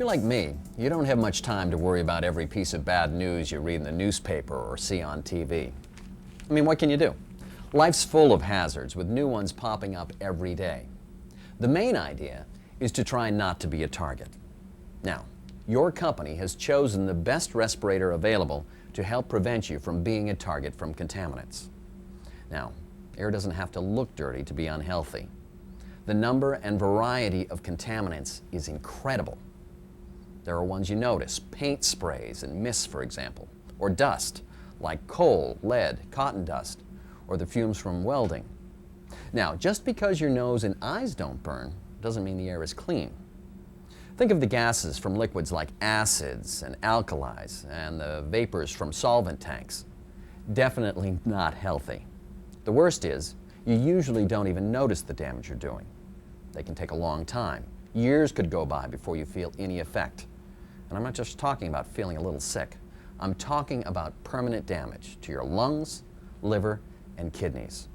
you're like me, you don't have much time to worry about every piece of bad news you read in the newspaper or see on TV. I mean, what can you do? Life's full of hazards, with new ones popping up every day. The main idea is to try not to be a target. Now, your company has chosen the best respirator available to help prevent you from being a target from contaminants. Now, air doesn't have to look dirty to be unhealthy. The number and variety of contaminants is incredible. There are ones you notice, paint sprays and mists, for example, or dust, like coal, lead, cotton dust, or the fumes from welding. Now, just because your nose and eyes don't burn doesn't mean the air is clean. Think of the gases from liquids like acids and alkalis and the vapors from solvent tanks. Definitely not healthy. The worst is, you usually don't even notice the damage you're doing. They can take a long time. Years could go by before you feel any effect. And I'm not just talking about feeling a little sick. I'm talking about permanent damage to your lungs, liver, and kidneys.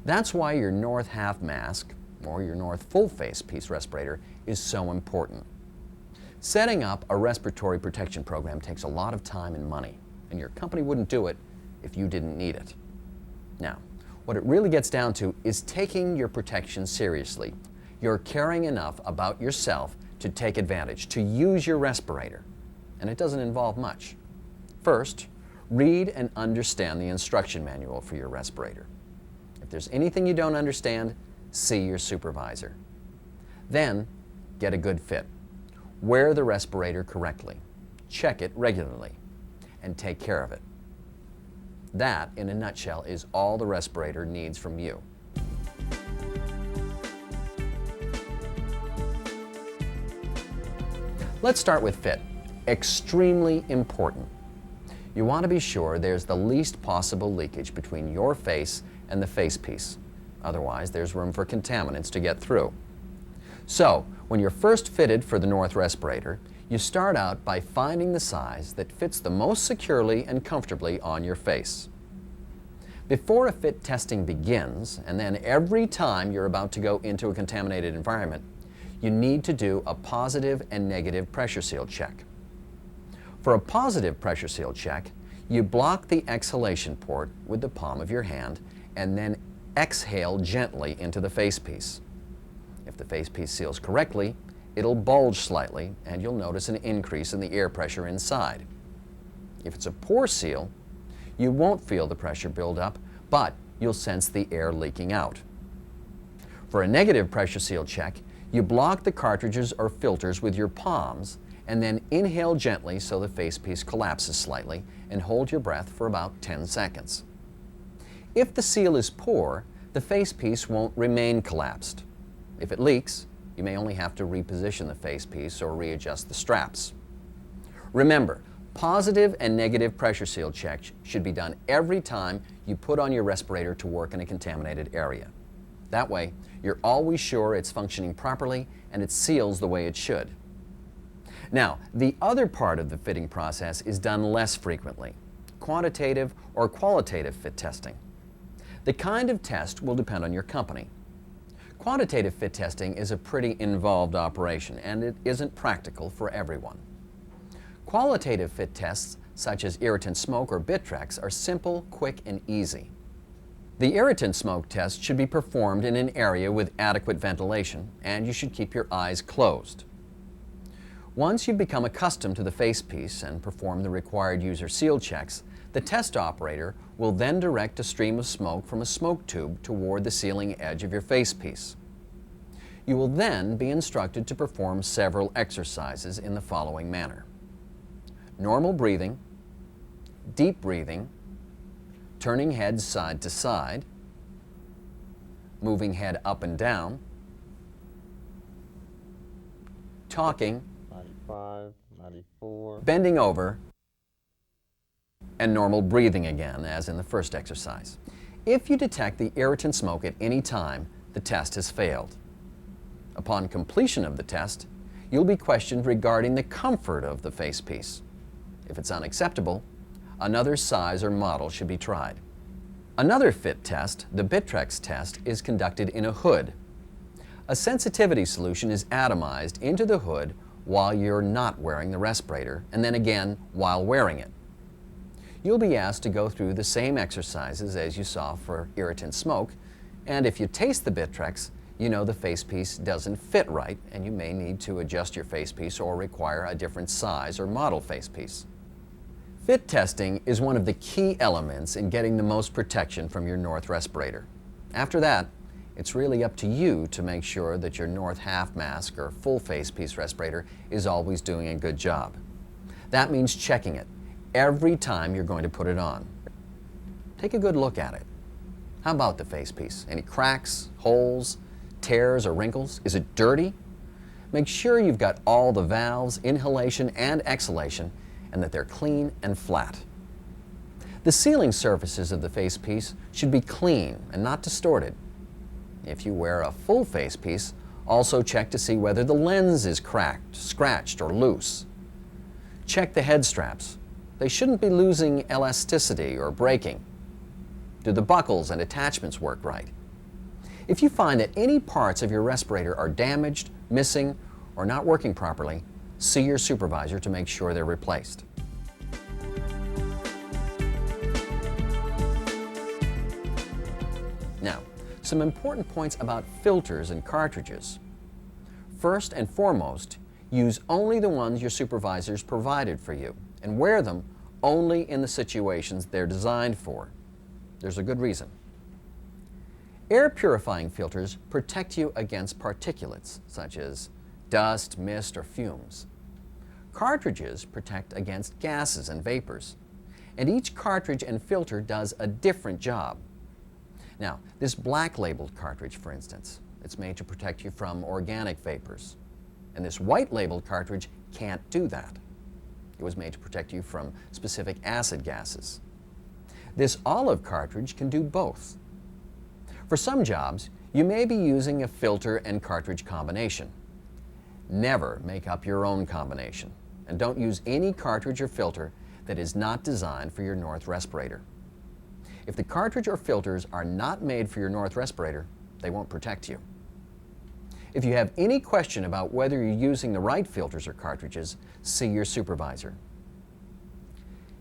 That's why your North half mask or your North full face piece respirator is so important. Setting up a respiratory protection program takes a lot of time and money, and your company wouldn't do it if you didn't need it. Now, what it really gets down to is taking your protection seriously. You're caring enough about yourself to take advantage, to use your respirator. And it doesn't involve much. First, read and understand the instruction manual for your respirator. If there's anything you don't understand, see your supervisor. Then, get a good fit. Wear the respirator correctly. Check it regularly. And take care of it. That, in a nutshell, is all the respirator needs from you. Let's start with fit. Extremely important. You want to be sure there's the least possible leakage between your face and the face piece. Otherwise, there's room for contaminants to get through. So, when you're first fitted for the North respirator, you start out by finding the size that fits the most securely and comfortably on your face. Before a fit testing begins, and then every time you're about to go into a contaminated environment, you need to do a positive and negative pressure seal check. For a positive pressure seal check, you block the exhalation port with the palm of your hand and then exhale gently into the face piece. If the face piece seals correctly, it'll bulge slightly and you'll notice an increase in the air pressure inside. If it's a poor seal, you won't feel the pressure build up, but you'll sense the air leaking out. For a negative pressure seal check, you block the cartridges or filters with your palms and then inhale gently so the face piece collapses slightly and hold your breath for about 10 seconds. If the seal is poor, the face piece won't remain collapsed. If it leaks, you may only have to reposition the face piece or readjust the straps. Remember, positive and negative pressure seal checks should be done every time you put on your respirator to work in a contaminated area. That way, you're always sure it's functioning properly and it seals the way it should. Now, the other part of the fitting process is done less frequently, quantitative or qualitative fit testing. The kind of test will depend on your company. Quantitative fit testing is a pretty involved operation and it isn't practical for everyone. Qualitative fit tests, such as irritant smoke or Bitrex, are simple, quick, and easy. The irritant smoke test should be performed in an area with adequate ventilation, and you should keep your eyes closed. Once you've become accustomed to the face piece and perform the required user seal checks, the test operator will then direct a stream of smoke from a smoke tube toward the sealing edge of your face piece. You will then be instructed to perform several exercises in the following manner: normal breathing, deep breathing, turning head side to side, moving head up and down, talking, 95, 94. bending over, and normal breathing again, as in the first exercise. If you detect the irritant smoke at any time, the test has failed. Upon completion of the test, you'll be questioned regarding the comfort of the face piece. If it's unacceptable, another size or model should be tried. Another fit test, the Bitrex test, is conducted in a hood. A sensitivity solution is atomized into the hood while you're not wearing the respirator, and then again while wearing it. You'll be asked to go through the same exercises as you saw for irritant smoke, and if you taste the Bitrex, you know the facepiece doesn't fit right, and you may need to adjust your facepiece or require a different size or model facepiece. Fit testing is one of the key elements in getting the most protection from your North respirator. After that, it's really up to you to make sure that your North half mask or full facepiece respirator is always doing a good job. That means checking it every time you're going to put it on. Take a good look at it. How about the facepiece? Any cracks, holes, tears, or wrinkles? Is it dirty? Make sure you've got all the valves, inhalation, and exhalation, and that they're clean and flat. The sealing surfaces of the facepiece should be clean and not distorted. If you wear a full facepiece, also check to see whether the lens is cracked, scratched, or loose. Check the head straps. They shouldn't be losing elasticity or breaking. Do the buckles and attachments work right? If you find that any parts of your respirator are damaged, missing, or not working properly, see your supervisor to make sure they're replaced. Now, some important points about filters and cartridges. First and foremost, use only the ones your supervisors provided for you, and wear them only in the situations they're designed for. There's a good reason. Air purifying filters protect you against particulates, such as dust, mist, or fumes. Cartridges protect against gases and vapors, and each cartridge and filter does a different job. Now, this black labeled cartridge, for instance, it's made to protect you from organic vapors, and this white labeled cartridge can't do that. It was made to protect you from specific acid gases. This olive cartridge can do both. For some jobs, you may be using a filter and cartridge combination. Never make up your own combination, and don't use any cartridge or filter that is not designed for your North respirator. If the cartridge or filters are not made for your North respirator, they won't protect you. If you have any question about whether you're using the right filters or cartridges, see your supervisor.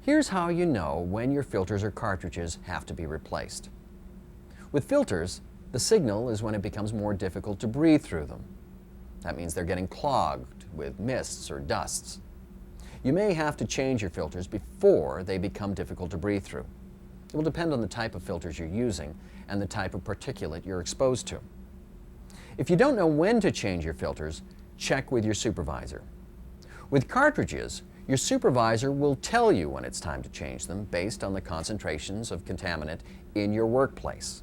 Here's how you know when your filters or cartridges have to be replaced. With filters, the signal is when it becomes more difficult to breathe through them. That means they're getting clogged with mists or dusts. You may have to change your filters before they become difficult to breathe through. It will depend on the type of filters you're using and the type of particulate you're exposed to. If you don't know when to change your filters, check with your supervisor. With cartridges, your supervisor will tell you when it's time to change them based on the concentrations of contaminant in your workplace.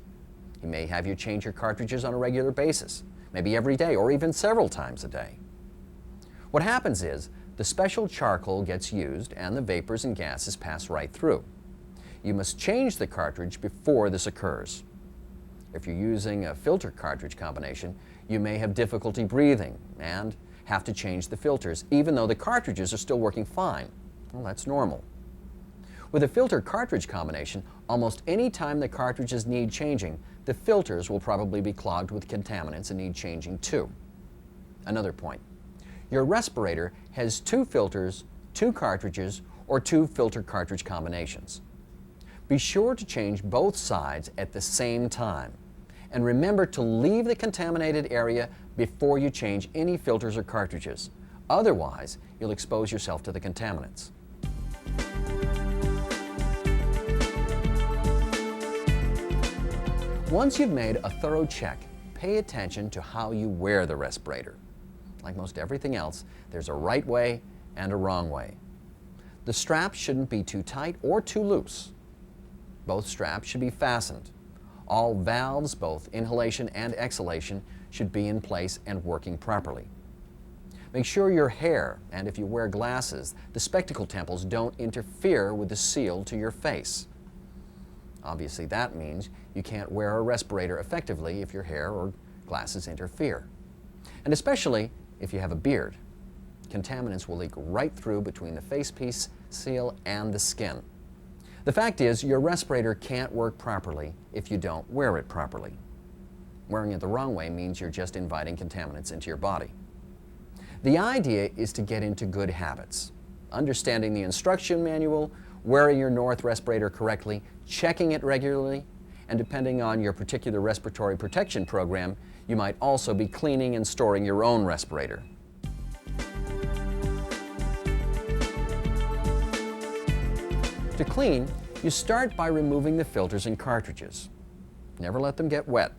He may have you change your cartridges on a regular basis, maybe every day or even several times a day. What happens is the special charcoal gets used and the vapors and gases pass right through. You must change the cartridge before this occurs. If you're using a filter cartridge combination, you may have difficulty breathing and have to change the filters even though the cartridges are still working fine. Well, that's normal. With a filter cartridge combination, almost any time the cartridges need changing, the filters will probably be clogged with contaminants and need changing too. Another point, your respirator has 2 filters, 2 cartridges, or 2 filter cartridge combinations. Be sure to change both sides at the same time, and remember to leave the contaminated area before you change any filters or cartridges. Otherwise, you'll expose yourself to the contaminants. Once you've made a thorough check, pay attention to how you wear the respirator. Like most everything else, there's a right way and a wrong way. The straps shouldn't be too tight or too loose. Both straps should be fastened. All valves, both inhalation and exhalation, should be in place and working properly. Make sure your hair, and if you wear glasses, the spectacle temples don't interfere with the seal to your face. Obviously, that means you can't wear a respirator effectively if your hair or glasses interfere. And especially if you have a beard. Contaminants will leak right through between the facepiece, seal, and the skin. The fact is, your respirator can't work properly if you don't wear it properly. Wearing it the wrong way means you're just inviting contaminants into your body. The idea is to get into good habits, understanding the instruction manual, wearing your North respirator correctly, checking it regularly, and depending on your particular respiratory protection program, you might also be cleaning and storing your own respirator. To clean, you start by removing the filters and cartridges. Never let them get wet.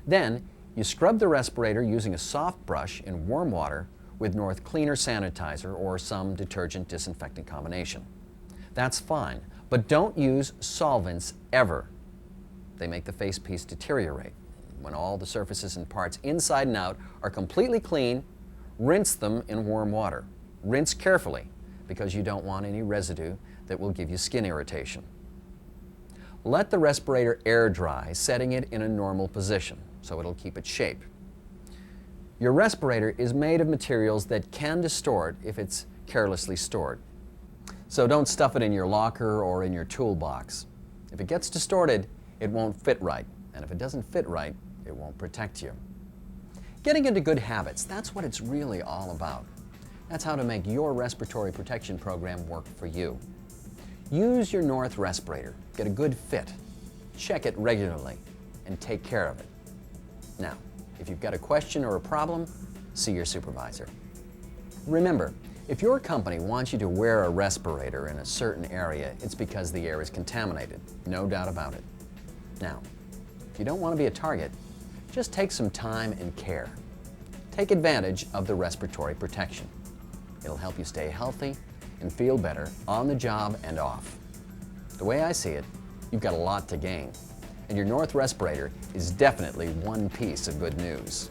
Then, you scrub the respirator using a soft brush in warm water with North Cleaner Sanitizer or some detergent disinfectant combination. That's fine, but don't use solvents ever. They make the facepiece deteriorate. When all the surfaces and parts inside and out are completely clean, rinse them in warm water. Rinse carefully because you don't want any residue that will give you skin irritation. Let the respirator air dry, setting it in a normal position so it'll keep its shape. Your respirator is made of materials that can distort if it's carelessly stored. So don't stuff it in your locker or in your toolbox. If it gets distorted, it won't fit right. And if it doesn't fit right, it won't protect you. Getting into good habits, that's what it's really all about. That's how to make your respiratory protection program work for you. Use your North respirator, get a good fit, check it regularly, and take care of it. Now, if you've got a question or a problem, see your supervisor. Remember, if your company wants you to wear a respirator in a certain area, it's because the air is contaminated, no doubt about it. Now, if you don't want to be a target, just take some time and care. Take advantage of the respiratory protection. It'll help you stay healthy and feel better on the job and off. The way I see it, you've got a lot to gain, and your North respirator is definitely one piece of good news.